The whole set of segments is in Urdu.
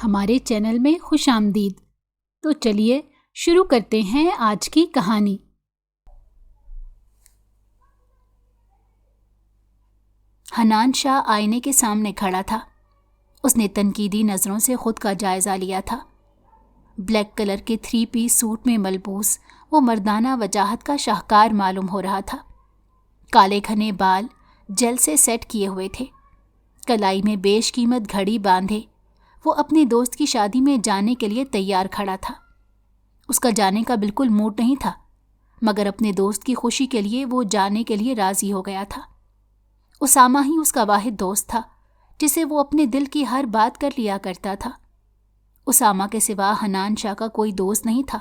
ہمارے چینل میں خوش آمدید۔ تو چلیے شروع کرتے ہیں آج کی کہانی۔ حنان شاہ آئینے کے سامنے کھڑا تھا۔ اس نے تنقیدی نظروں سے خود کا جائزہ لیا تھا۔ بلیک کلر کے 3 پیس سوٹ میں ملبوس وہ مردانہ وجاہت کا شاہکار معلوم ہو رہا تھا۔ کالے گھنے بال جیل سے سیٹ کیے ہوئے تھے۔ کلائی میں بیش قیمت گھڑی باندھے وہ اپنے دوست کی شادی میں جانے کے لیے تیار کھڑا تھا۔ اس کا جانے کا بالکل موڈ نہیں تھا، مگر اپنے دوست کی خوشی کے لیے وہ جانے کے لیے راضی ہو گیا تھا۔ اسامہ ہی اس کا واحد دوست تھا جسے وہ اپنے دل کی ہر بات کر لیا کرتا تھا۔ اسامہ کے سوا حنان شاہ کا کوئی دوست نہیں تھا۔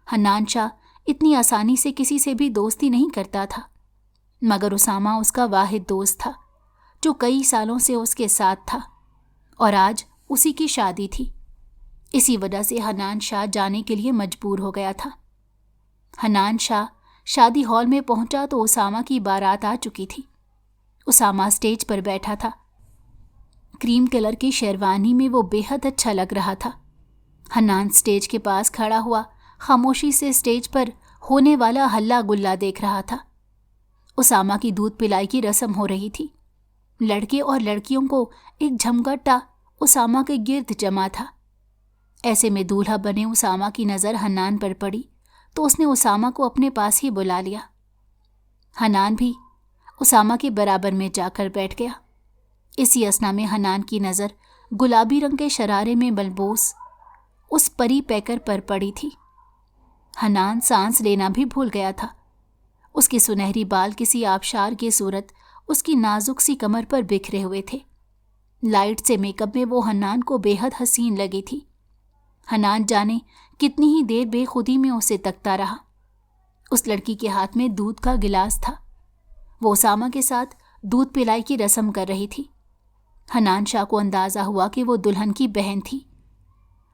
حنان شاہ اتنی آسانی سے کسی سے بھی دوستی نہیں کرتا تھا، مگر اسامہ اس کا واحد دوست تھا جو کئی سالوں سے اس کے ساتھ تھا، اور آج اسی کی شادی تھی۔ اسی وجہ سے حنان شاہ جانے کے لیے مجبور ہو گیا تھا۔ حنان شاہ شادی ہال میں پہنچا تو اسامہ کی بارات آ چکی تھی۔ اسامہ اسٹیج پر بیٹھا تھا۔ کریم کلر کی شیروانی میں وہ بے حد اچھا لگ رہا تھا۔ حنان اسٹیج کے پاس کھڑا ہوا خاموشی سے اسٹیج پر ہونے والا ہلا گلا دیکھ رہا تھا۔ اسامہ کی دودھ پلائی کی رسم ہو رہی تھی۔ لڑکے اور لڑکیوں کو ایک جھمگٹا اسامہ کے گرد جمع تھا۔ ایسے میں دولہا بنے اسامہ کی نظر حنان پر پڑی تو اس نے اسامہ کو اپنے پاس ہی بلا لیا۔ حنان بھی اسامہ کے برابر میں جا کر بیٹھ گیا۔ اسی اثنا میں حنان کی نظر گلابی رنگ کے شرارے میں ملبوس اس پری پیکر پر پڑی تھی۔ حنان سانس لینا بھی بھول گیا تھا۔ اس کے سنہری بال کسی آبشار کی صورت اس کی نازک سی کمر پر بکھرے ہوئے تھے۔ لائٹ سے میک اپ میں وہ حنان کو بے حد حسین لگی تھی۔ حنان جانے کتنی ہی دیر بے خودی میں اسے تکتا رہا۔ اس لڑکی کے ہاتھ میں دودھ کا گلاس تھا۔ وہ اسامہ کے ساتھ دودھ پلائی کی رسم کر رہی تھی۔ حنان شاہ کو اندازہ ہوا کہ وہ دلہن کی بہن تھی۔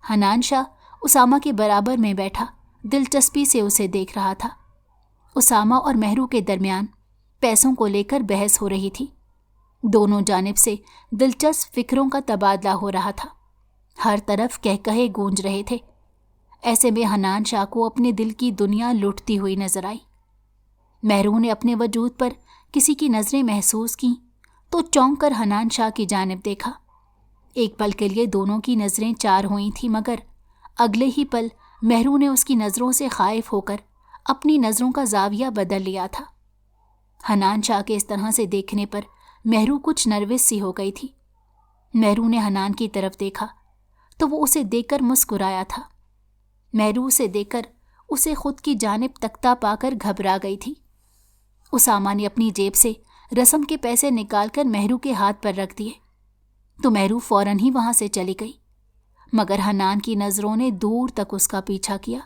حنان شاہ اسامہ کے برابر میں بیٹھا دلچسپی سے اسے دیکھ رہا تھا۔ اسامہ اور مہرو کے درمیان پیسوں کو لے کر بحث ہو رہی تھی۔ دونوں جانب سے دلچسپ فکروں کا تبادلہ ہو رہا تھا۔ ہر طرف کہکہے گونج رہے تھے۔ ایسے میں حنان شاہ کو اپنے دل کی دنیا لٹتی ہوئی نظر آئی۔ مہرو نے اپنے وجود پر کسی کی نظریں محسوس کیں تو چونک کر حنان شاہ کی جانب دیکھا۔ ایک پل کے لیے دونوں کی نظریں چار ہوئی تھیں، مگر اگلے ہی پل مہرو نے اس کی نظروں سے خائف ہو کر اپنی نظروں کا زاویہ بدل لیا تھا۔ حنان شاہ کے اس طرح سے دیکھنے پر مہرو کچھ نروس سی ہو گئی تھی۔ مہرو نے حنان کی طرف دیکھا تو وہ اسے دیکھ کر مسکرایا تھا۔ مہرو اسے دیکھ کر اسے خود کی جانب تکتا پا کر گھبرا گئی تھی۔ اسامہ نے اپنی جیب سے رسم کے پیسے نکال کر مہرو کے ہاتھ پر رکھ دیے تو مہرو فوراً ہی وہاں سے چلی گئی، مگر حنان کی نظروں نے دور تک اس کا پیچھا کیا۔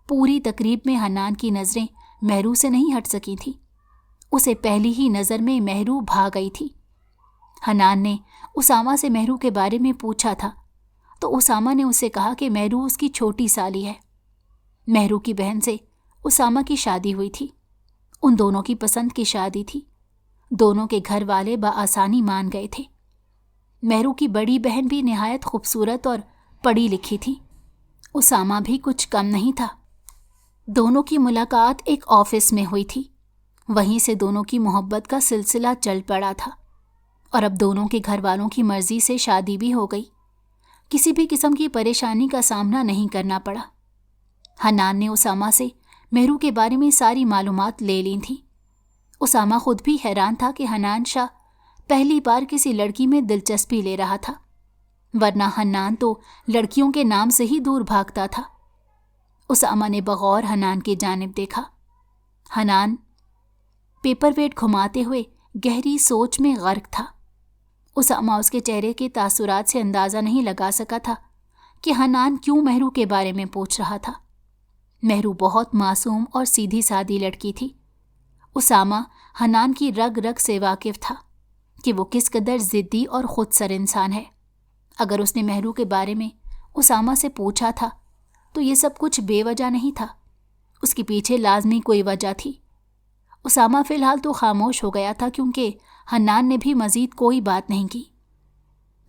پوری تقریب میں حنان کی نظریں مہرو سے نہیں ہٹ سکی تھیں۔ اسے پہلی ہی نظر میں مہرو بھا گئی تھی۔ حنان نے اسامہ سے مہرو کے بارے میں پوچھا تھا تو اسامہ نے اسے کہا کہ مہرو اس کی چھوٹی سالی ہے۔ مہرو کی بہن سے اسامہ کی شادی ہوئی تھی۔ ان دونوں کی پسند کی شادی تھی۔ دونوں کے گھر والے بآسانی مان گئے تھے۔ مہرو کی بڑی بہن بھی نہایت خوبصورت اور پڑھی لکھی تھی۔ اسامہ بھی کچھ کم نہیں تھا۔ دونوں کی ملاقات ایک آفس میں ہوئی تھی۔ وہیں سے دونوں کی محبت کا سلسلہ چل پڑا تھا، اور اب دونوں کے گھر والوں کی مرضی سے شادی بھی ہو گئی۔ کسی بھی قسم کی پریشانی کا سامنا نہیں کرنا پڑا۔ حنان نے اسامہ سے مہرو کے بارے میں ساری معلومات لے لی تھیں۔ اسامہ خود بھی حیران تھا کہ حنان شاہ پہلی بار کسی لڑکی میں دلچسپی لے رہا تھا، ورنہ حنان تو لڑکیوں کے نام سے ہی دور بھاگتا تھا۔ اسامہ نے بغور حنان کی جانب دیکھا۔ حنان پیپر ویٹ گھماتے ہوئے گہری سوچ میں غرق تھا۔ اسامہ اس کے چہرے کے تاثرات سے اندازہ نہیں لگا سکا تھا کہ حنان کیوں مہرو کے بارے میں پوچھ رہا تھا۔ مہرو بہت معصوم اور سیدھی سادی لڑکی تھی۔ اسامہ حنان کی رگ رگ سے واقف تھا کہ وہ کس قدر ضدی اور خود سر انسان ہے۔ اگر اس نے مہرو کے بارے میں اسامہ سے پوچھا تھا تو یہ سب کچھ بے وجہ نہیں تھا، اس کے پیچھے لازمی کوئی وجہ تھی۔ اسامہ فی الحال تو خاموش ہو گیا تھا کیونکہ حنان نے بھی مزید کوئی بات نہیں کی۔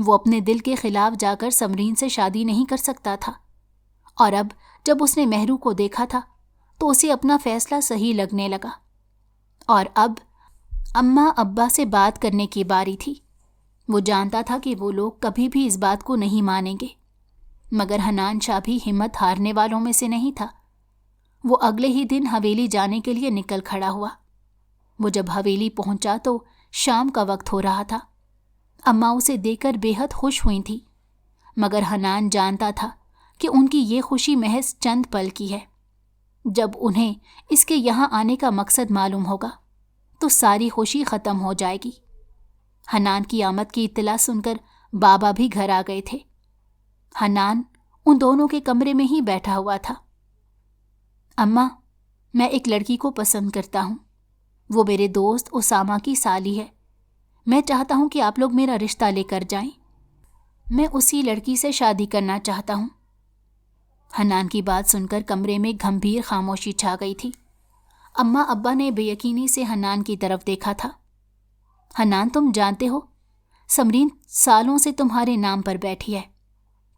وہ اپنے دل کے خلاف جا کر سمرین سے شادی نہیں کر سکتا تھا، اور اب جب اس نے مہرو کو دیکھا تھا تو اسے اپنا فیصلہ صحیح لگنے لگا۔ اور اب اماں ابا سے بات کرنے کی باری تھی۔ وہ جانتا تھا کہ وہ لوگ کبھی بھی اس بات کو نہیں مانیں گے، مگر حنان شاہ بھی ہمت ہارنے والوں میں سے نہیں تھا۔ وہ اگلے ہی دن حویلی جانے کے لیے نکل کھڑا ہوا۔ وہ جب حویلی پہنچا تو شام کا وقت ہو رہا تھا۔ اماں اسے دیکھ کر بے حد خوش ہوئی تھی، مگر حنان جانتا تھا کہ ان کی یہ خوشی محض چند پل کی ہے۔ جب انہیں اس کے یہاں آنے کا مقصد معلوم ہوگا تو ساری خوشی ختم ہو جائے گی۔ حنان کی آمد کی اطلاع سن کر بابا بھی گھر آ گئے تھے۔ حنان ان دونوں کے کمرے میں ہی بیٹھا ہوا تھا۔ اماں، میں ایک لڑکی کو پسند کرتا ہوں۔ وہ میرے دوست اسامہ کی سالی ہے۔ میں چاہتا ہوں کہ آپ لوگ میرا رشتہ لے کر جائیں۔ میں اسی لڑکی سے شادی کرنا چاہتا ہوں۔ حنان کی بات سن کر کمرے میں گھمبیر خاموشی چھا گئی تھی۔ اماں ابا نے بے یقینی سے حنان کی طرف دیکھا تھا۔ حنان، تم جانتے ہو سمرین سالوں سے تمہارے نام پر بیٹھی ہے،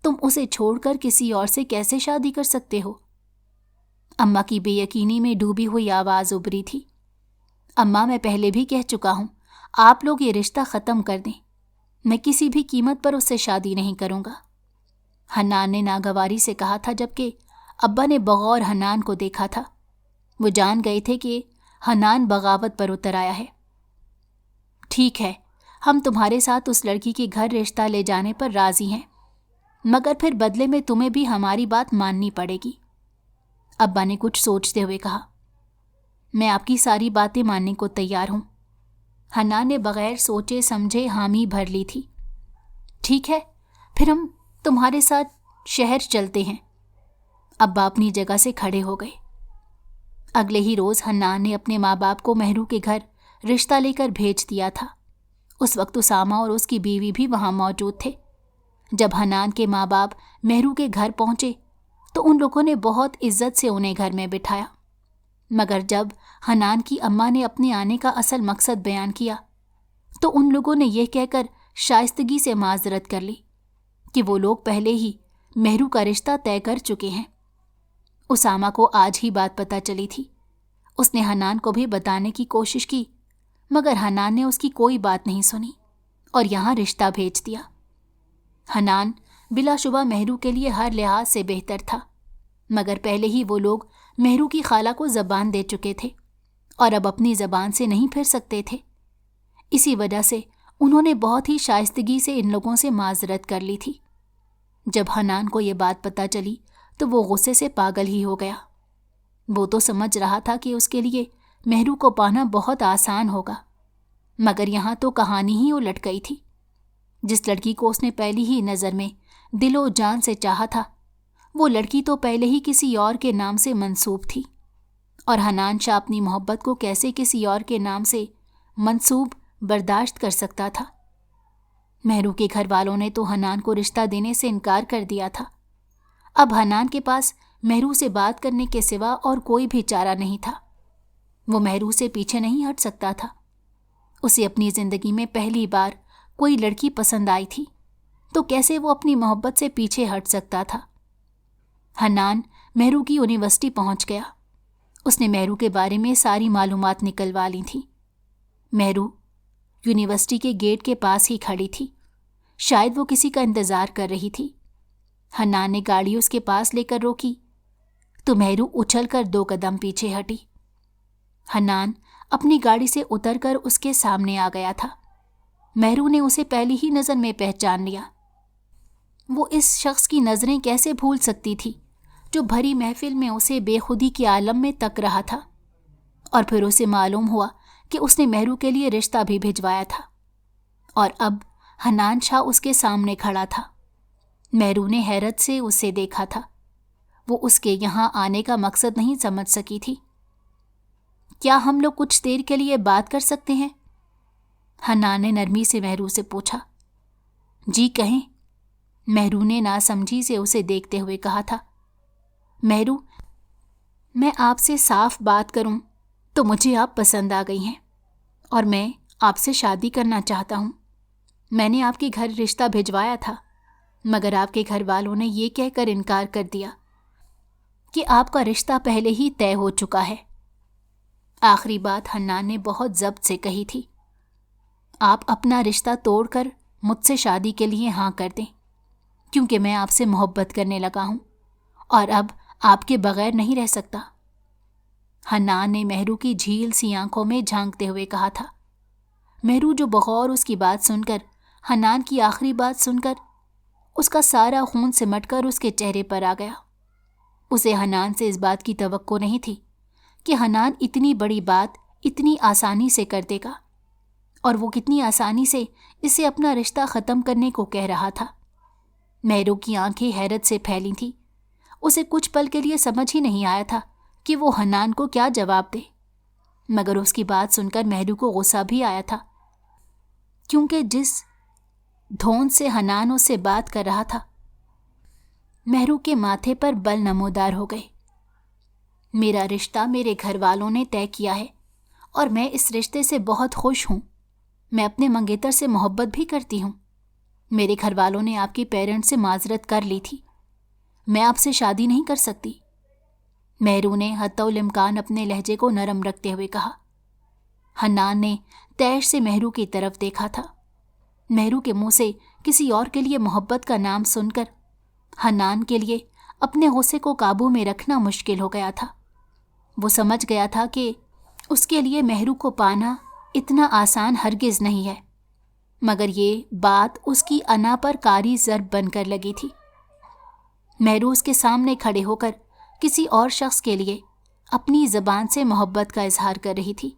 تم اسے چھوڑ کر کسی اور سے کیسے شادی کر سکتے ہو؟ اماں کی بے یقینی میں ڈوبی ہوئی آواز ابری تھی۔ اماں، میں پہلے بھی کہہ چکا ہوں، آپ لوگ یہ رشتہ ختم کر دیں۔ میں کسی بھی قیمت پر اس سے شادی نہیں کروں گا۔ حنان نے ناگواری سے کہا تھا، جبکہ ابا نے بغور حنان کو دیکھا تھا۔ وہ جان گئے تھے کہ حنان بغاوت پر اتر آیا ہے۔ ٹھیک ہے، ہم تمہارے ساتھ اس لڑکی کے گھر رشتہ لے جانے پر راضی ہیں، مگر پھر بدلے میں تمہیں بھی ہماری بات ماننی پڑے گی۔ ابا نے کچھ سوچتے ہوئے کہا، میں آپ کی ساری باتیں ماننے کو تیار ہوں۔ حنان نے بغیر سوچے سمجھے حامی بھر لی تھی۔ ٹھیک ہے، پھر ہم تمہارے ساتھ شہر چلتے ہیں۔ ابا اپنی جگہ سے کھڑے ہو گئے۔ اگلے ہی روز حنان نے اپنے ماں باپ کو مہرو کے گھر رشتہ لے کر بھیج دیا تھا۔ اس وقت اسامہ اور اس کی بیوی بھی وہاں موجود تھے۔ جب حنان کے ماں باپ مہرو کے گھر پہنچے تو ان لوگوں نے بہت عزت سے انہیں گھر میں بٹھایا، مگر جب حنان کی اماں نے اپنے آنے کا اصل مقصد بیان کیا تو ان لوگوں نے یہ کہہ کر شائستگی سے معذرت کر لی کہ وہ لوگ پہلے ہی مہرو کا رشتہ طے کر چکے ہیں۔ اسامہ کو آج ہی بات پتہ چلی تھی۔ اس نے حنان کو بھی بتانے کی کوشش کی، مگر حنان نے اس کی کوئی بات نہیں سنی اور یہاں رشتہ بھیج دیا۔ حنان بلا شبہ مہرو کے لیے ہر لحاظ سے بہتر تھا، مگر پہلے ہی وہ لوگ مہرو کی خالہ کو زبان دے چکے تھے اور اب اپنی زبان سے نہیں پھر سکتے تھے۔ اسی وجہ سے انہوں نے بہت ہی شائستگی سے ان لوگوں سے معذرت کر لی تھی۔ جب حنان کو یہ بات پتہ چلی تو وہ غصے سے پاگل ہی ہو گیا۔ وہ تو سمجھ رہا تھا کہ اس کے لیے مہرو کو پانا بہت آسان ہوگا، مگر یہاں تو کہانی ہی الٹ گئی تھی۔ جس لڑکی کو اس نے پہلی ہی نظر میں دل و جان سے چاہا تھا، وہ لڑکی تو پہلے ہی کسی اور کے نام سے منسوب تھی، اور حنان شاہ اپنی محبت کو کیسے کسی اور کے نام سے منسوب برداشت کر سکتا تھا؟ مہرو کے گھر والوں نے تو حنان کو رشتہ دینے سے انکار کر دیا تھا۔ اب حنان کے پاس مہرو سے بات کرنے کے سوا اور کوئی بھی چارہ نہیں تھا۔ وہ مہرو سے پیچھے نہیں ہٹ سکتا تھا۔ اسے اپنی زندگی میں پہلی بار کوئی لڑکی پسند آئی تھی، تو کیسے وہ اپنی محبت سے پیچھے ہٹ سکتا تھا؟ حنان مہرو کی یونیورسٹی پہنچ گیا۔ اس نے مہرو کے بارے میں ساری معلومات نکلوا لی تھیں۔ مہرو یونیورسٹی کے گیٹ کے پاس ہی کھڑی تھی، شاید وہ کسی کا انتظار کر رہی تھی۔ حنان نے گاڑی اس کے پاس لے کر روکی تو مہرو اچھل کر 2 قدم پیچھے ہٹی۔ حنان اپنی گاڑی سے اتر کر اس کے سامنے آ گیا تھا۔ مہرو نے اسے پہلی ہی نظر میں پہچان لیا۔ وہ اس شخص کی نظریں کیسے بھول سکتی تھی جو بھری محفل میں اسے بے خودی کے عالم میں تک رہا تھا، اور پھر اسے معلوم ہوا کہ اس نے مہرو کے لیے رشتہ بھی بھجوایا تھا، اور اب حنان شاہ اس کے سامنے کھڑا تھا۔ مہرو نے حیرت سے اسے دیکھا تھا۔ وہ اس کے یہاں آنے کا مقصد نہیں سمجھ سکی تھی۔ کیا ہم لوگ کچھ دیر کے لیے بات کر سکتے ہیں؟ حنان نے نرمی سے مہرو سے پوچھا۔ جی کہیں، مہرو نے ناسمجھی سے اسے دیکھتے ہوئے کہا تھا۔ مہرو، میں آپ سے صاف بات کروں تو مجھے آپ پسند آ گئی ہیں، اور میں آپ سے شادی کرنا چاہتا ہوں۔ میں نے آپ کے گھر رشتہ بھجوایا تھا، مگر آپ کے گھر والوں نے یہ کہہ کر انکار کر دیا کہ آپ کا رشتہ پہلے ہی طے ہو چکا ہے۔ آخری بات حنان نے بہت ضبط سے کہی تھی۔ آپ اپنا رشتہ توڑ کر مجھ سے شادی کے لیے ہاں کر دیں، کیونکہ میں آپ سے محبت کرنے لگا ہوں اور اب آپ کے بغیر نہیں رہ سکتا۔ حنان نے مہرو کی جھیل سی آنکھوں میں جھانکتے ہوئے کہا تھا۔ مہرو جو بغور اس کی بات سن کر، حنان کی آخری بات سن کر، اس کا سارا خون سمٹ کر اس کے چہرے پر آ گیا۔ اسے حنان سے اس بات کی توقع نہیں تھی کہ حنان اتنی بڑی بات اتنی آسانی سے کر دے گا، اور وہ کتنی آسانی سے اسے اپنا رشتہ ختم کرنے کو کہہ رہا تھا۔ مہرو کی آنکھیں حیرت سے پھیلی تھیں۔ اسے کچھ پل کے لیے سمجھ ہی نہیں آیا تھا کہ وہ حنان کو کیا جواب دے، مگر اس کی بات سن کر مہرو کو غصہ بھی آیا تھا، کیونکہ جس دھون سے حنان اس سے بات کر رہا تھا، مہرو کے ماتھے پر بل نمودار ہو گئے۔ میرا رشتہ میرے گھر والوں نے طے کیا ہے اور میں اس رشتے سے بہت خوش ہوں۔ میں اپنے منگیتر سے محبت بھی کرتی ہوں۔ میرے گھر والوں نے آپ کے پیرنٹس سے معذرت کر لی تھی۔ میں آپ سے شادی نہیں کر سکتی، مہرو نے حتی الامکان اپنے لہجے کو نرم رکھتے ہوئے کہا۔ حنان نے تیش سے مہرو کی طرف دیکھا تھا۔ مہرو کے منہ سے کسی اور کے لیے محبت کا نام سن کر حنان کے لیے اپنے غصے کو قابو میں رکھنا مشکل ہو گیا تھا۔ وہ سمجھ گیا تھا کہ اس کے لیے مہرو کو پانا اتنا آسان ہرگز نہیں ہے، مگر یہ بات اس کی انا پر کاری ضرب بن کر لگی تھی۔ مہرو اس کے سامنے کھڑے ہو کر کسی اور شخص کے لیے اپنی زبان سے محبت کا اظہار کر رہی تھی۔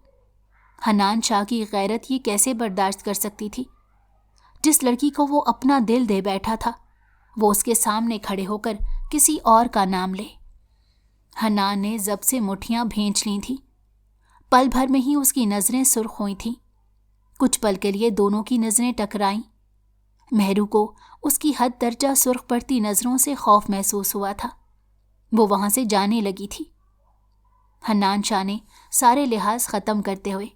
حنان شاہ کی غیرت یہ کیسے برداشت کر سکتی تھی؟ جس لڑکی کو وہ اپنا دل دے بیٹھا تھا، وہ اس کے سامنے کھڑے ہو کر کسی اور کا نام لے۔ حنان نے ضبط سے مٹھیاں بھینچ لی تھیں۔ پل بھر میں ہی اس کی نظریں سرخ ہوئی تھیں۔ کچھ پل کے لیے دونوں کی نظریں ٹکرائیں۔ مہرو کو اس کی حد درجہ سرخ پڑتی نظروں سے خوف محسوس ہوا تھا۔ وہ وہاں سے جانے لگی تھی۔ حنان شاہ نے سارے لحاظ ختم کرتے ہوئے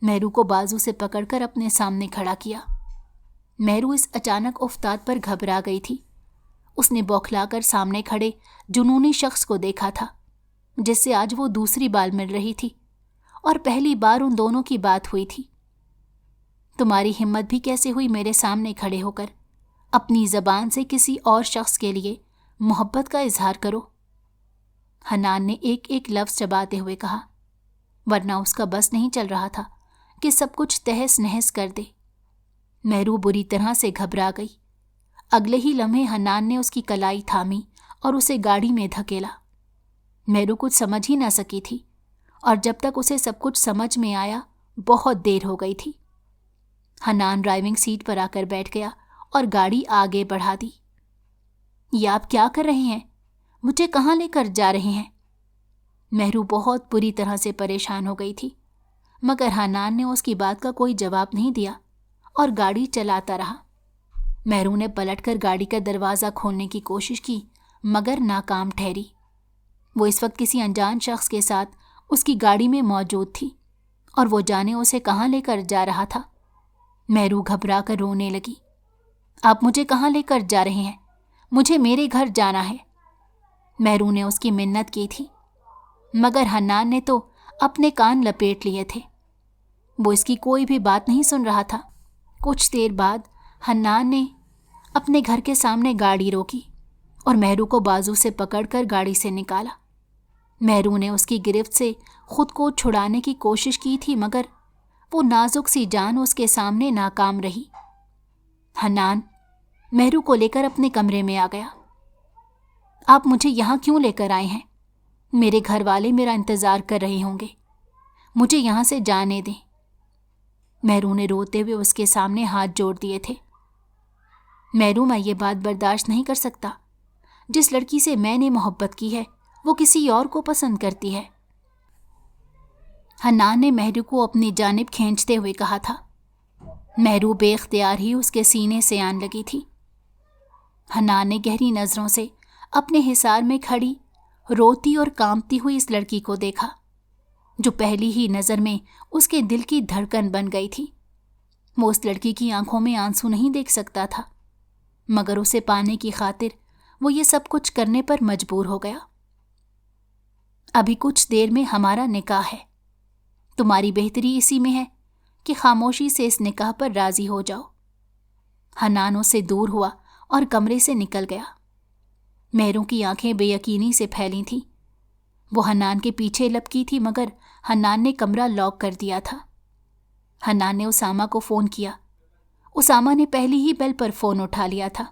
مہرو کو بازو سے پکڑ کر اپنے سامنے کھڑا کیا۔ مہرو اس اچانک افتاد پر گھبرا گئی تھی۔ اس نے بوکھلا کر سامنے کھڑے جنونی شخص کو دیکھا تھا، جس سے آج وہ دوسری بار مل رہی تھی اور پہلی بار ان دونوں کی بات ہوئی تھی۔ تمہاری ہمت بھی کیسے ہوئی میرے سامنے کھڑے ہو کر اپنی زبان سے کسی اور شخص کے لیے محبت کا اظہار کرو؟ حنان نے ایک ایک لفظ چباتے ہوئے کہا، ورنہ اس کا بس نہیں چل رہا تھا کہ سب کچھ تہس نہس کر دے۔ مہرو بری طرح سے گھبرا گئی۔ اگلے ہی لمحے حنان نے اس کی کلائی تھامی اور اسے گاڑی میں دھکیلا۔ مہرو کچھ سمجھ ہی نہ سکی تھی، اور جب تک اسے سب کچھ سمجھ میں آیا بہت دیر ہو گئی تھی۔ حنان ڈرائیونگ سیٹ پر آ کر بیٹھ گیا اور گاڑی آگے بڑھا دی۔ یہ آپ کیا کر رہے ہیں؟ مجھے کہاں لے کر جا رہے ہیں؟ مہرو بہت بری طرح سے پریشان ہو گئی تھی، مگر حنان نے اس کی بات کا کوئی جواب نہیں دیا اور گاڑی چلاتا رہا۔ مہرو نے پلٹ کر گاڑی کا دروازہ کھولنے کی کوشش کی، مگر ناکام ٹھہری۔ وہ اس وقت کسی انجان شخص کے ساتھ اس کی گاڑی میں موجود تھی، اور وہ جانے اسے کہاں لے کر جا رہا تھا۔ مہرو گھبرا کر رونے لگی۔ آپ مجھے کہاں لے کر جا رہے ہیں؟ مجھے میرے گھر جانا ہے۔ مہرو نے اس کی منت کی تھی، مگر حنان نے تو اپنے کان لپیٹ لیے تھے۔ وہ اس کی کوئی بھی بات نہیں سن رہا تھا۔ کچھ دیر بعد حنان نے اپنے گھر کے سامنے گاڑی روکی اور مہرو کو بازو سے پکڑ کر گاڑی سے نکالا۔ مہرو نے اس کی گرفت سے خود کو چھڑانے کی کوشش کی تھی، مگر وہ نازک سی جان اس کے سامنے ناکام رہی۔ حنان مہرو کو لے کر اپنے کمرے میں آ گیا۔ آپ مجھے یہاں کیوں لے کر آئے ہیں؟ میرے گھر والے میرا انتظار کر رہے ہوں گے، مجھے یہاں سے جانے دیں۔ مہرو نے روتے ہوئے اس کے سامنے ہاتھ جوڑ دیے تھے۔ مہرو، میں یہ بات برداشت نہیں کر سکتا۔ جس لڑکی سے میں نے محبت کی ہے وہ کسی اور کو پسند کرتی ہے۔ حنان نے مہرو کو اپنی جانب کھینچتے ہوئے کہا تھا۔ مہرو بے اختیار ہی اس کے سینے سے آن لگی تھی۔ حنان نے گہری نظروں سے اپنے حصار میں کھڑی روتی اور کانپتی ہوئی اس لڑکی کو دیکھا، جو پہلی ہی نظر میں اس کے دل کی دھڑکن بن گئی تھی۔ وہ اس لڑکی کی آنکھوں میں آنسو نہیں دیکھ سکتا تھا، مگر اسے پانے کی خاطر وہ یہ سب کچھ کرنے پر مجبور ہو گیا۔ ابھی کچھ دیر میں ہمارا نکاح ہے، تمہاری بہتری اسی میں ہے کہ خاموشی سے اس نکاح پر راضی ہو جاؤ۔ حنان اس سے دور ہوا اور کمرے سے نکل گیا۔ مہروں کی آنکھیں بے یقینی سے پھیلی تھیں۔ وہ حنان کے پیچھے لپکی تھی، مگر حنان نے کمرہ لاک کر دیا تھا۔ حنان نے اسامہ کو فون کیا۔ اسامہ نے پہلی ہی بیل پر فون اٹھا لیا تھا۔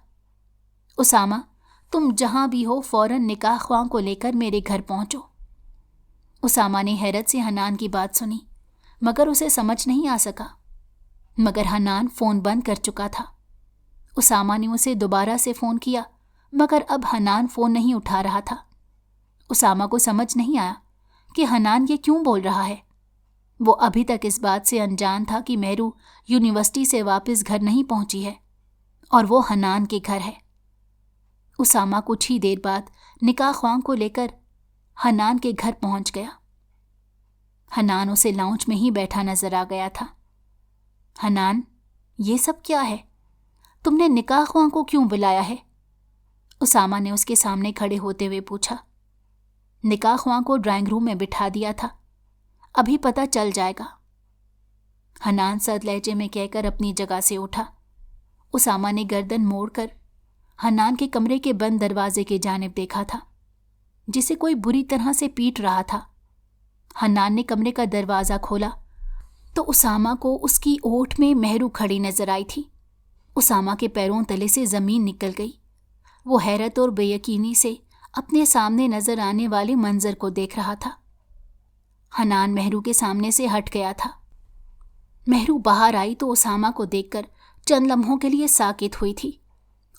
اسامہ، تم جہاں بھی ہو فوراً نکاح خواں کو لے کر میرے گھر پہنچو۔ اسامہ نے حیرت سے حنان کی بات سنی، مگر اسے سمجھ نہیں آ سکا۔ مگر حنان فون بند کر چکا تھا۔ اسامہ نے اسے دوبارہ سے فون کیا، مگر اب حنان فون نہیں اٹھا رہا تھا۔ اسامہ کو سمجھ نہیں آیا کہ حنان یہ کیوں بول رہا ہے۔ وہ ابھی تک اس بات سے انجان تھا کہ مہرو یونیورسٹی سے واپس گھر نہیں پہنچی ہے اور وہ حنان کے گھر ہے۔ اسامہ کچھ ہی دیر بعد نکاح خواں کو لے کر حنان کے گھر پہنچ گیا۔ حنان اسے لاؤنج میں ہی بیٹھا نظر آ گیا تھا۔ حنان، یہ سب کیا ہے؟ تم نے نکاح خواں کو کیوں بلایا ہے؟ اسامہ نے اس کے سامنے کھڑے ہوتے ہوئے پوچھا۔ نکاح خواں کو ڈرائنگ روم میں بٹھا دیا تھا، ابھی پتہ چل جائے گا۔ حنان سرد لہجے میں کہہ کر اپنی جگہ سے اٹھا۔ اسامہ نے گردن موڑ کر حنان کے کمرے کے بند دروازے کی جانب دیکھا تھا، جسے کوئی بری طرح سے پیٹ رہا تھا۔ حنان نے کمرے کا دروازہ کھولا تو اسامہ کو اس کی اوٹ میں مہرو کھڑی نظر آئی تھی۔ اسامہ کے پیروں تلے سے زمین نکل گئی۔ وہ حیرت اور بے یقینی سے اپنے سامنے نظر آنے والے منظر کو دیکھ رہا تھا۔ حنان مہرو کے سامنے سے ہٹ گیا تھا۔ مہرو باہر آئی تو اسامہ کو دیکھ کر چند لمحوں کے لیے ساکت ہوئی تھی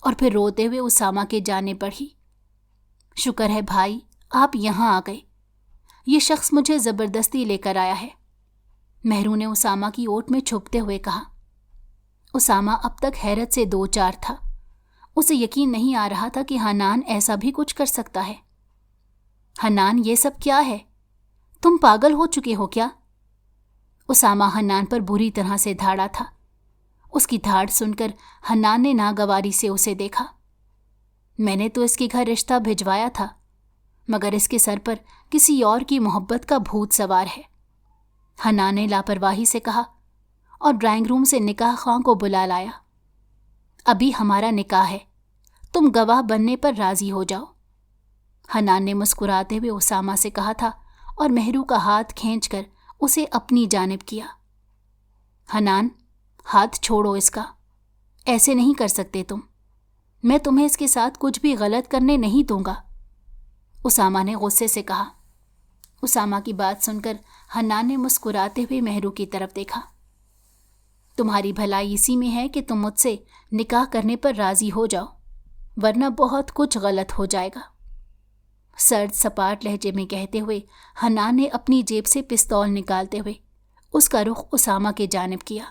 اور پھر روتے ہوئے اسامہ کے جانے بڑھی۔ شکر ہے بھائی، آپ یہاں آ گئے۔ یہ شخص مجھے زبردستی لے کر آیا ہے، مہرو نے اسامہ کی اوٹ میں چھپتے ہوئے کہا۔ اسامہ اب تک حیرت سے دو چار تھا۔ اسے یقین نہیں آ رہا تھا کہ حنان ایسا بھی کچھ کر سکتا ہے۔ حنان، یہ سب کیا ہے؟ تم پاگل ہو چکے ہو کیا؟ اسامہ حنان پر بری طرح سے دھاڑا تھا۔ اس کی دھاڑ سن کر حنان نے ناگواری سے اسے دیکھا۔ میں نے تو اس کے گھر رشتہ بھجوایا تھا، مگر اس کے سر پر کسی اور کی محبت کا بھوت سوار ہے، حنان نے لاپرواہی سے کہا اور ڈرائنگ روم سے نکاح خواں کو بلا لایا۔ ابھی ہمارا نکاح ہے، تم گواہ بننے پر راضی ہو جاؤ، حنان نے مسکراتے ہوئے اسامہ سے کہا تھا اور مہرو کا ہاتھ کھینچ کر اسے اپنی جانب کیا۔ حنان، ہاتھ چھوڑو اس کا، ایسے نہیں کر سکتے تم، میں تمہیں اس کے ساتھ کچھ بھی غلط کرنے نہیں دوں گا، اسامہ نے غصے سے کہا۔ اسامہ کی بات سن کر حنان نے مسکراتے ہوئے مہرو کی طرف دیکھا۔ تمہاری بھلائی اسی میں ہے کہ تم مجھ سے نکاح کرنے پر راضی ہو جاؤ، ورنہ بہت کچھ غلط ہو جائے گا، سرد سپاٹ لہجے میں کہتے ہوئے حنان نے اپنی جیب سے پستول نکالتے ہوئے اس کا رخ اسامہ کے جانب کیا۔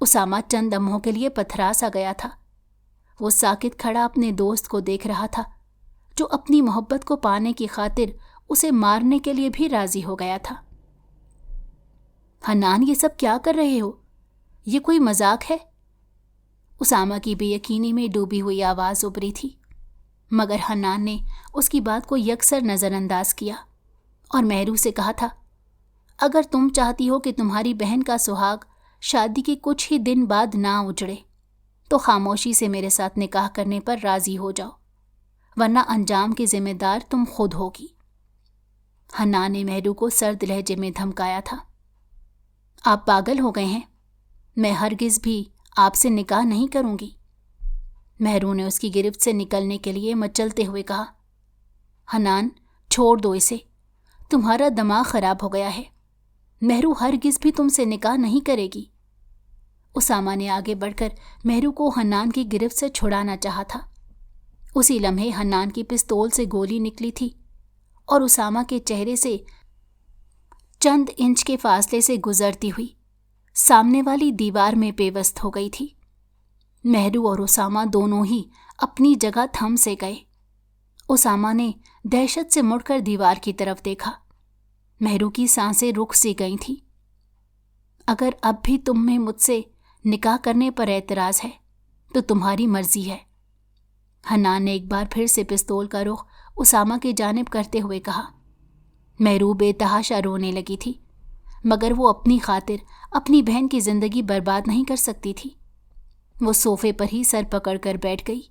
اسامہ چند لمحوں کے لیے پتھرا سا گیا تھا۔ وہ ساکت کھڑا اپنے دوست کو دیکھ رہا تھا، جو اپنی محبت کو پانے کی خاطر اسے مارنے کے لیے بھی راضی ہو گیا تھا۔ حنان، یہ سب کیا کر رہے ہو؟ یہ کوئی مذاق ہے؟ اسامہ کی بے یقینی میں ڈوبی ہوئی آواز ابری تھی، مگر حنان نے اس کی بات کو یکسر نظر انداز کیا اور مہرو سے کہا تھا، اگر تم چاہتی ہو کہ تمہاری بہن کا سہاگ شادی کے کچھ ہی دن بعد نہ اجڑے تو خاموشی سے میرے ساتھ نکاح کرنے پر راضی ہو جاؤ، ورنہ انجام کی ذمہ دار تم خود ہوگی۔ حنان نے مہرو کو سرد لہجے میں دھمکایا تھا۔ آپ پاگل ہو گئے ہیں، میں ہرگز بھی آپ سے نکاح نہیں کروں گی، مہرو نے اس کی گرفت سے نکلنے کے لیے مچلتے ہوئے کہا۔ حنان، چھوڑ دو اسے، تمہارا دماغ خراب ہو گیا ہے، مہرو ہرگز بھی تم سے نکاح نہیں کرے گی۔ اسامہ نے آگے بڑھ کر مہرو کو حنان کی گرفت سے چھڑانا چاہا تھا۔ اسی لمحے حنان کی پستول سے گولی نکلی تھی اور اسامہ کے چہرے سے چند انچ کے فاصلے سے گزرتی ہوئی سامنے والی دیوار میں پیوست ہو گئی تھی۔ مہرو اور اسامہ دونوں ہی اپنی جگہ تھم سے گئے۔ اسامہ نے دہشت سے مڑ کر دیوار کی طرف دیکھا۔ مہرو کی سانسیں رک سی گئی تھیں۔ اگر اب بھی تم میں مجھ سے نکاح کرنے پر اعتراض ہے تو تمہاری مرضی ہے۔ حنان نے ایک بار پھر سے پستول کا رخ اسامہ کی جانب کرتے ہوئے کہا۔ مہرو بے تحاشا رونے لگی تھی، مگر وہ اپنی خاطر اپنی بہن کی زندگی برباد نہیں کر سکتی تھی۔ وہ صوفے پر ہی سر پکڑ کر بیٹھ گئی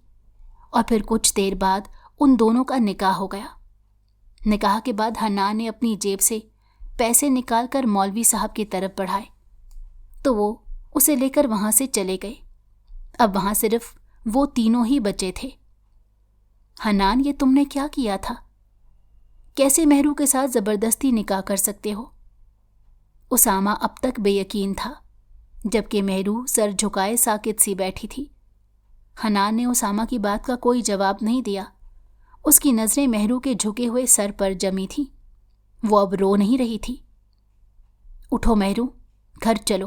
اور پھر کچھ دیر بعد ان دونوں کا نکاح ہو گیا۔ نکاح کے بعد حنان نے اپنی جیب سے پیسے نکال کر مولوی صاحب کی طرف بڑھائے تو وہ اسے لے کر وہاں سے چلے گئے۔ اب وہاں صرف وہ تینوں ہی بچے تھے۔ حنان، یہ تم نے کیا کیا تھا؟ کیسے مہرو کے ساتھ زبردستی نکاح کر سکتے ہو؟ اسامہ اب تک بے یقین تھا، جبکہ مہرو سر جھکائے ساکت سی بیٹھی تھی۔ حنان نے اسامہ کی بات کا کوئی جواب نہیں دیا۔ اس کی نظریں مہرو کے جھکے ہوئے سر پر جمی تھیں۔ وہ اب رو نہیں رہی تھی۔ اٹھو مہرو، گھر چلو،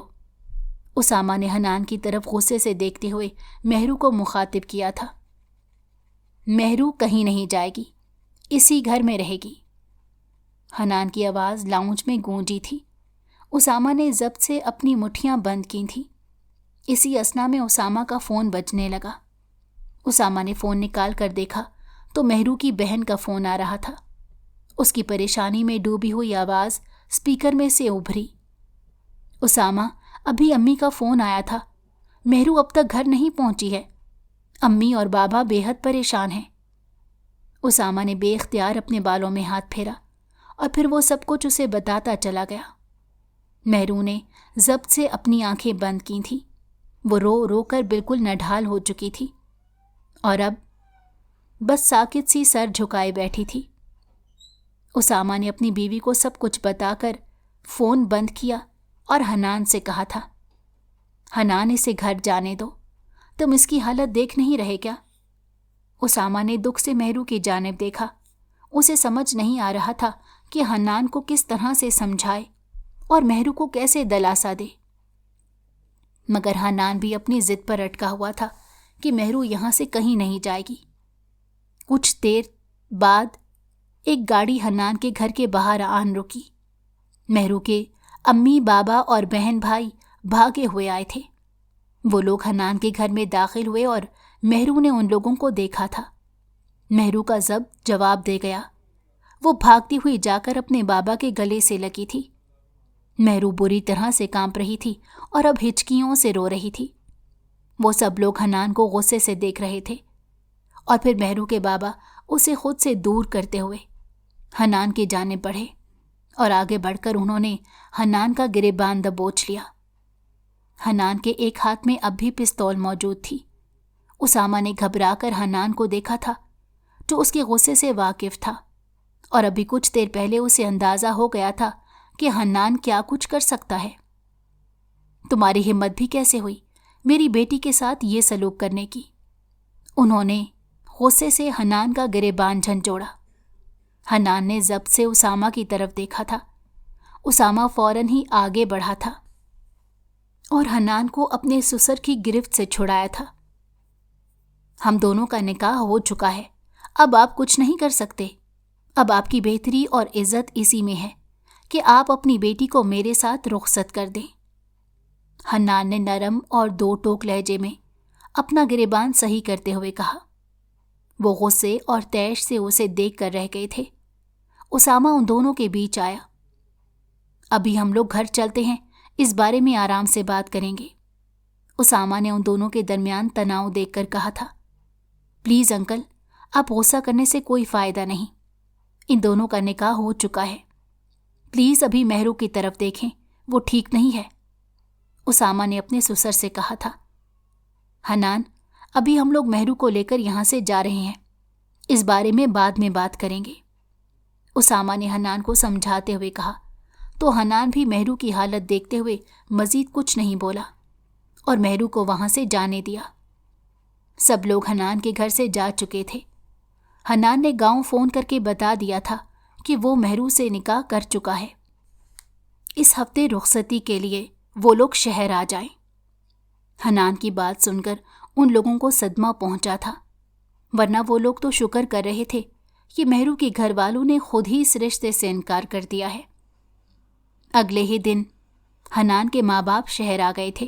اسامہ نے حنان کی طرف غصے سے دیکھتے ہوئے مہرو کو مخاطب کیا تھا۔ مہرو کہیں نہیں جائے گی، اسی گھر میں رہے گی۔ حنان کی آواز لاؤنج میں گونجی تھی۔ اسامہ نے ضبط سے اپنی مٹھیاں بند کی تھیں۔ اسی اثنا میں اسامہ کا فون بجنے لگا۔ اسامہ نے فون نکال کر دیکھا تو مہرو کی بہن کا فون آ رہا تھا۔ اس کی پریشانی میں ڈوبی ہوئی آواز اسپیکر میں سے ابھری۔ اسامہ، ابھی امی کا فون آیا تھا، مہرو اب تک گھر نہیں پہنچی ہے، امی اور بابا بے حد پریشان ہیں۔ اسامہ نے بے اختیار اپنے بالوں میں ہاتھ پھیرا اور پھر وہ سب کچھ اسے بتاتا چلا گیا۔ مہرو نے ضبط سے اپنی آنکھیں بند کی تھیں۔ وہ رو رو کر بالکل نڈھال ہو چکی تھی اور اب بس ساکت سی سر جھکائے بیٹھی تھی۔ اسامہ نے اپنی بیوی کو سب کچھ بتا کر فون بند کیا اور حنان سے کہا تھا، حنان، اسے گھر جانے دو، تم اس کی حالت دیکھ نہیں رہے کیا؟ اسامہ نے دکھ سے مہرو کی جانب دیکھا۔ اسے سمجھ نہیں آ رہا تھا کہ حنان کو کس طرح سے سمجھائے اور مہرو کو کیسے دلاسا دے، مگر حنان بھی اپنی ضد پر اٹکا ہوا تھا کہ مہرو یہاں سے کہیں نہیں جائے گی۔ کچھ دیر بعد ایک گاڑی حنان کے گھر کے باہر آن رکی۔ مہرو کے امی، بابا اور بہن بھائی بھاگے ہوئے آئے تھے۔ وہ لوگ حنان کے گھر میں داخل ہوئے اور مہرو نے ان لوگوں کو دیکھا تھا۔ مہرو کا ضبط جواب دے گیا۔ وہ بھاگتی ہوئی جا کر اپنے بابا کے گلے سے لگی تھی۔ مہرو بری طرح سے کانپ رہی تھی اور اب ہچکیوں سے رو رہی تھی۔ وہ سب لوگ حنان کو غصے سے دیکھ رہے تھے اور پھر مہرو کے بابا اسے خود سے دور کرتے ہوئے حنان کی جانب بڑھے اور آگے بڑھ کر انہوں نے حنان کا گریبان دبوچ لیا۔ حنان کے ایک ہاتھ میں اب بھی پستول موجود تھی۔ اسامہ نے گھبرا کر حنان کو دیکھا تھا، جو اس کے غصے سے واقف تھا، اور ابھی کچھ دیر پہلے اسے اندازہ ہو گیا تھا کہ حنان کیا کچھ کر سکتا ہے۔ تمہاری ہمت بھی کیسے ہوئی میری بیٹی کے ساتھ یہ سلوک کرنے کی؟ انہوں نے غصے سے حنان کا گریبان جھنجھوڑا۔ حنان نے ضبط سے اسامہ کی طرف دیکھا تھا۔ اسامہ فوراً ہی آگے بڑھا تھا اور حنان کو اپنے سسر کی گرفت سے چھڑایا تھا۔ ہم دونوں کا نکاح ہو چکا ہے، اب آپ کچھ نہیں کر سکتے۔ اب آپ کی بہتری اور عزت اسی میں ہے کہ آپ اپنی بیٹی کو میرے ساتھ رخصت کر دیں۔ حنان نے نرم اور دو ٹوک لہجے میں اپنا گریبان صحیح کرتے ہوئے کہا۔ وہ غصے اور طیش سے اسے دیکھ کر رہ گئے تھے۔ اسامہ ان دونوں کے بیچ آیا۔ ابھی ہم لوگ گھر چلتے ہیں، اس بارے میں آرام سے بات کریں گے، اسامہ نے ان دونوں کے درمیان تناؤ دیکھ کر کہا تھا۔ پلیز انکل، آپ غصہ کرنے سے کوئی فائدہ نہیں، ان دونوں کا نکاح ہو چکا ہے، پلیز ابھی مہرو کی طرف دیکھیں، وہ ٹھیک نہیں ہے، اسامہ نے اپنے سسر سے کہا تھا۔ حنان، ابھی ہم لوگ مہرو کو لے کر یہاں سے جا رہے ہیں، اس بارے میں بعد میں بات کریں گے، اسامہ نے حنان کو سمجھاتے ہوئے کہا۔ تو حنان بھی مہرو کی حالت دیکھتے ہوئے مزید کچھ نہیں بولا اور مہرو کو وہاں سے جانے دیا۔ سب لوگ حنان کے گھر سے جا چکے تھے۔ حنان نے گاؤں فون کر کے بتا دیا تھا کہ وہ مہرو سے نکاح کر چکا ہے۔ اس ہفتے رخصتی کے لیے وہ لوگ شہر آ جائیں۔ حنان کی بات سن کر ان لوگوں کو صدمہ پہنچا تھا، ورنہ وہ لوگ تو شکر کر رہے تھے کہ مہرو کے گھر والوں نے خود ہی اس رشتے سے انکار کر دیا ہے۔ اگلے ہی دن حنان کے ماں باپ شہر آ گئے تھے۔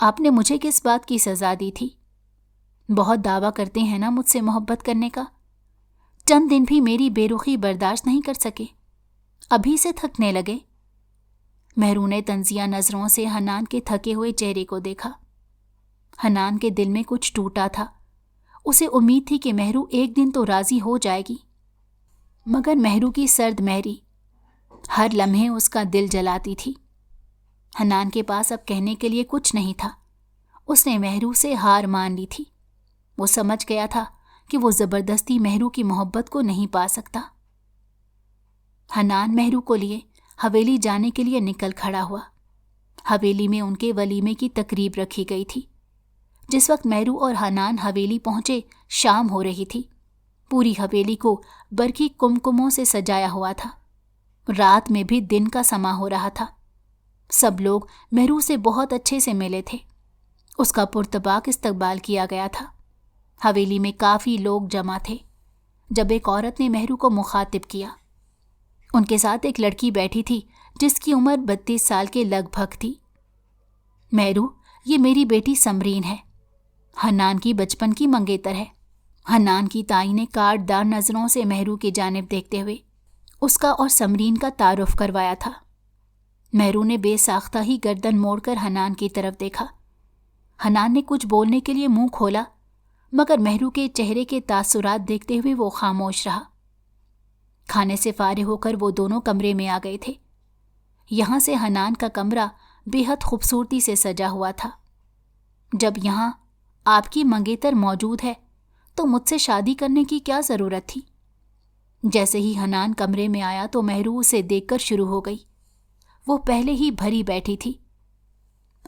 آپ نے مجھے کس بات کی سزا دی تھی؟ بہت دعویٰ کرتے ہیں نا مجھ سے محبت کرنے کا، چند دن بھی میری بے رخی برداشت نہیں کر سکے، ابھی سے تھکنے لگے۔ مہرو نے طنزیہ نظروں سے حنان کے تھکے ہوئے چہرے کو دیکھا۔ حنان کے دل میں کچھ ٹوٹا تھا، اسے امید تھی کہ مہرو ایک دن تو راضی ہو جائے گی، مگر مہرو کی سرد مہری ہر لمحے اس کا دل جلاتی تھی۔ حنان کے پاس اب کہنے کے لیے کچھ نہیں تھا، اس نے مہرو سے ہار مان لی تھی۔ وہ سمجھ گیا تھا کہ وہ زبردستی مہرو کی محبت کو نہیں پا سکتا۔ حنان مہرو کو لیے حویلی جانے کے لیے نکل کھڑا ہوا۔ حویلی میں ان کے ولیمے کی تقریب رکھی گئی تھی۔ جس وقت مہرو اور حنان حویلی پہنچے شام ہو رہی تھی۔ پوری حویلی کو برقی کمکموں سے سجایا ہوا تھا۔ رات میں بھی دن کا سما ہو رہا تھا۔ سب لوگ مہرو سے بہت اچھے سے ملے تھے۔ اس کا پرتپاک استقبال کیا گیا تھا۔ حویلی میں کافی لوگ جمع تھے۔ جب ایک عورت نے مہرو کو مخاطب کیا، ان کے ساتھ ایک لڑکی بیٹھی تھی جس کی عمر 32 سال کے لگ بھگ تھی۔ مہرو، یہ میری بیٹی سمرین ہے، حنان کی بچپن کی منگیتر ہے۔ حنان کی تائی نے کاٹ دار نظروں سے مہرو کی جانب دیکھتے ہوئے اس کا اور سمرین کا تعارف کروایا تھا۔ مہرو نے بے ساختہ ہی گردن موڑ کر حنان کی طرف دیکھا۔ حنان نے کچھ بولنے کے لیے منہ کھولا، مگر مہرو کے چہرے کے تاثرات دیکھتے ہوئے وہ خاموش رہا۔ کھانے سے فارغ ہو کر وہ دونوں کمرے میں آ گئے تھے۔ یہاں سے حنان کا کمرہ بے حد خوبصورتی سے سجا ہوا تھا۔ جب یہاں آپ کی منگیتر موجود ہے تو مجھ سے شادی کرنے کی کیا ضرورت تھی؟ جیسے ہی حنان کمرے میں آیا تو مہرو اسے دیکھ کر شروع ہو گئی۔ وہ پہلے ہی بھری بیٹھی تھی۔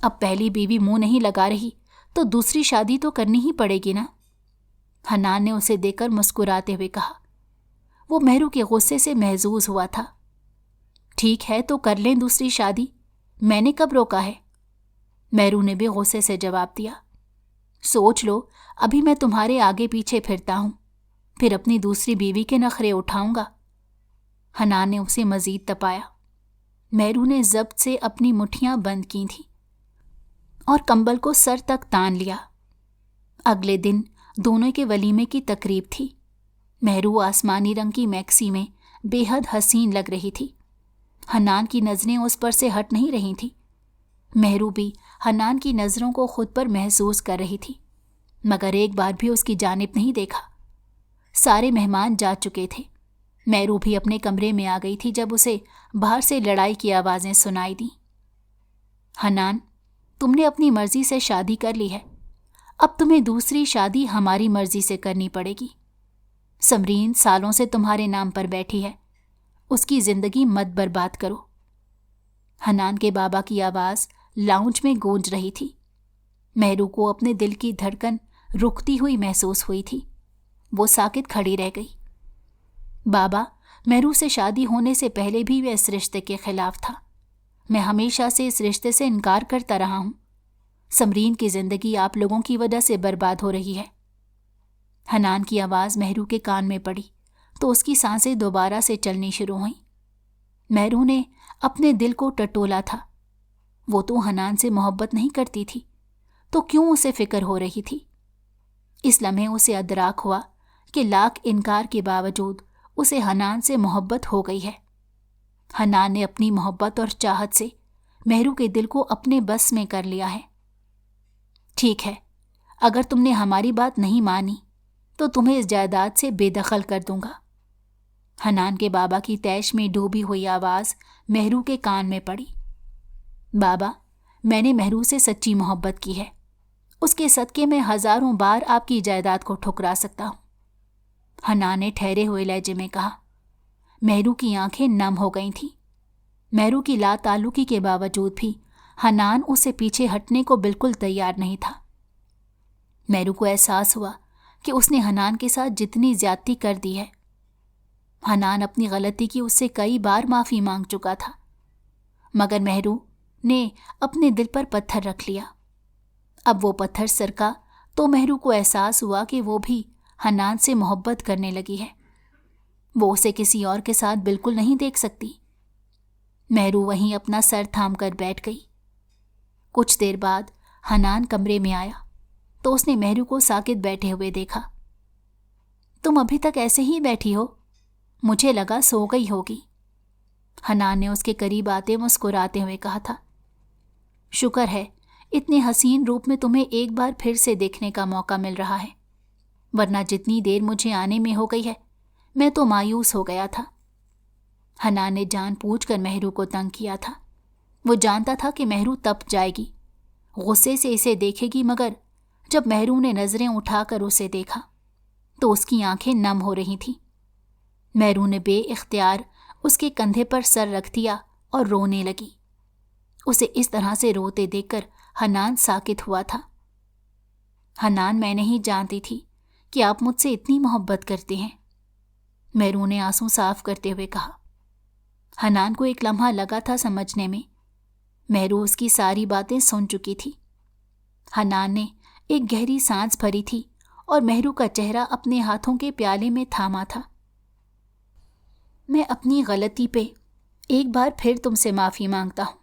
اب پہلی بیوی منہ نہیں لگا رہی تو دوسری شادی تو کرنی ہی پڑے گی نا؟ حنان نے اسے دیکھ کر مسکراتے ہوئے کہا۔ وہ مہرو کے غصے سے محظوظ ہوا تھا۔ ٹھیک ہے تو کر لیں دوسری شادی، میں نے کب روکا ہے؟ مہرو نے بھی غصے سے جواب دیا۔ سوچ لو، ابھی میں تمہارے آگے پیچھے پھرتا ہوں، پھر اپنی دوسری بیوی کے نخرے اٹھاؤں گا۔ حنان نے اسے مزید تپایا۔ مہرو نے ضبط سے اپنی مٹھیاں بند کی تھیں اور کمبل کو سر تک تان لیا۔ اگلے دن دونوں کے ولیمے کی تقریب تھی۔ مہرو آسمانی رنگ کی میکسی میں بے حد حسین لگ رہی تھی۔ حنان کی نظریں اس پر سے ہٹ نہیں رہی تھیں۔ مہرو بھی حنان کی نظروں کو خود پر محسوس کر رہی تھی، مگر ایک بار بھی اس کی جانب نہیں دیکھا۔ سارے مہمان جا چکے تھے۔ مہرو بھی اپنے کمرے میں آ گئی تھی جب اسے باہر سے لڑائی کی آوازیں سنائی دیں۔ حنان، تم نے اپنی مرضی سے شادی کر لی ہے، اب تمہیں دوسری شادی ہماری مرضی سے کرنی پڑے گی۔ سمرین سالوں سے تمہارے نام پر بیٹھی ہے، اس کی زندگی مت برباد کرو۔ حنان کے بابا کی آواز لاؤنج میں گونج رہی تھی۔ مہرو کو اپنے دل کی دھڑکن رکتی ہوئی محسوس ہوئی تھی۔ وہ ساکت کھڑی رہ گئی۔ بابا، مہرو سے شادی ہونے سے پہلے بھی وہ اس رشتے کے خلاف تھا۔ میں ہمیشہ سے اس رشتے سے انکار کرتا رہا ہوں۔ سمرین کی زندگی آپ لوگوں کی وجہ سے برباد ہو رہی ہے۔ حنان کی آواز مہرو کے کان میں پڑی تو اس کی سانسیں دوبارہ سے چلنی شروع ہوئیں۔ مہرو نے اپنے دل کو ٹٹولا تھا۔ وہ تو حنان سے محبت نہیں کرتی تھی، تو کیوں اسے فکر ہو رہی تھی؟ اس لمحے اسے ادراک ہوا کہ لاکھ انکار کے باوجود اسے حنان سے محبت ہو گئی ہے۔ حنان نے اپنی محبت اور چاہت سے مہرو کے دل کو اپنے بس میں کر لیا ہے۔ ٹھیک ہے، اگر تم نے ہماری بات نہیں مانی تو تمہیں اس جائیداد سے بے دخل کر دوں گا۔ حنان کے بابا کی تیش میں ڈوبی ہوئی آواز مہرو کے کان میں پڑی۔ بابا، میں نے مہرو سے سچی محبت کی ہے، اس کے صدقے میں ہزاروں بار آپ کی جائیداد کو ٹھکرا سکتا ہوں۔ حنان نے ٹھہرے ہوئے لہجے میں کہا۔ مہرو کی آنکھیں نم ہو گئی تھیں۔ مہرو کی لا تعلقی کے باوجود بھی حنان اسے پیچھے ہٹنے کو بالکل تیار نہیں تھا۔ مہرو کو احساس ہوا کہ اس نے حنان کے ساتھ جتنی زیادتی کر دی ہے۔ حنان اپنی غلطی کی اس سے کئی بار معافی مانگ چکا تھا، مگر مہرو نے اپنے دل پر پتھر رکھ لیا۔ اب وہ پتھر سرکا تو مہرو کو احساس ہوا کہ وہ بھی حنان سے محبت کرنے لگی ہے۔ وہ اسے کسی اور کے ساتھ بالکل نہیں دیکھ سکتی۔ مہرو وہیں اپنا سر تھام کر بیٹھ گئی۔ کچھ دیر بعد حنان کمرے میں آیا تو اس نے مہرو کو ساکت بیٹھے ہوئے دیکھا۔ تم ابھی تک ایسے ہی بیٹھی ہو؟ مجھے لگا سو گئی ہوگی۔ حنان نے اس کے قریب آتے مسکراتے ہوئے کہا تھا۔ شکر ہے اتنے حسین روپ میں تمہیں ایک بار پھر سے دیکھنے کا موقع مل رہا ہے، ورنہ جتنی دیر مجھے آنے میں ہو گئی ہے میں تو مایوس ہو گیا تھا۔ حنان نے جان بوجھ کر مہرو کو تنگ کیا تھا۔ وہ جانتا تھا کہ مہرو تپ جائے گی، غصے سے اسے دیکھے گی، مگر جب مہرو نے نظریں اٹھا کر اسے دیکھا تو اس کی آنکھیں نم ہو رہی تھیں۔ مہرو نے بے اختیار اس کے کندھے پر سر رکھ دیا اور رونے لگی۔ اسے اس طرح سے روتے دیکھ کر حنان ساکت ہوا تھا۔ حنان، میں نہیں جانتی تھی کہ آپ مجھ سے اتنی محبت کرتے ہیں، مہرو نے آنسو صاف کرتے ہوئے کہا۔ حنان کو ایک لمحہ لگا تھا سمجھنے میں، مہرو اس کی ساری باتیں سن چکی تھی۔ حنان نے ایک گہری سانس بھری تھی اور مہرو کا چہرہ اپنے ہاتھوں کے پیالے میں تھاما تھا۔ میں اپنی غلطی پہ ایک بار پھر تم سے معافی مانگتا ہوں،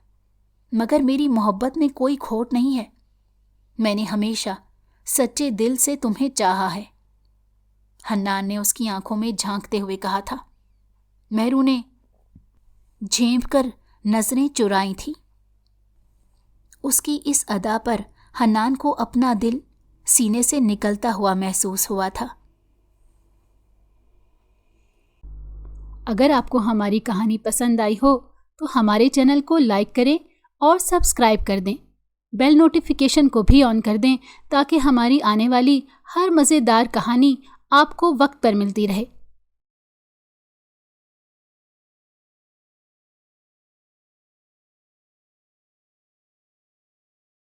مگر میری محبت میں کوئی کھوٹ نہیں ہے۔ میں نے ہمیشہ سچے دل سے تمہیں چاہا ہے، حنان نے اس کی آنکھوں میں جھانکتے ہوئے کہا تھا۔ مہرو نے جھینپ کر نظریں چرائی تھی۔ اس کی اس ادا پر حنان کو اپنا دل سینے سے نکلتا ہوا محسوس ہوا تھا۔ اگر آپ کو ہماری کہانی پسند آئی ہو تو ہمارے چینل کو لائک کریں اور سبسکرائب کر دیں۔ بیل نوٹیفیکیشن کو بھی آن کر دیں تاکہ ہماری آنے والی ہر مزیدار کہانی آپ کو وقت پر ملتی رہے۔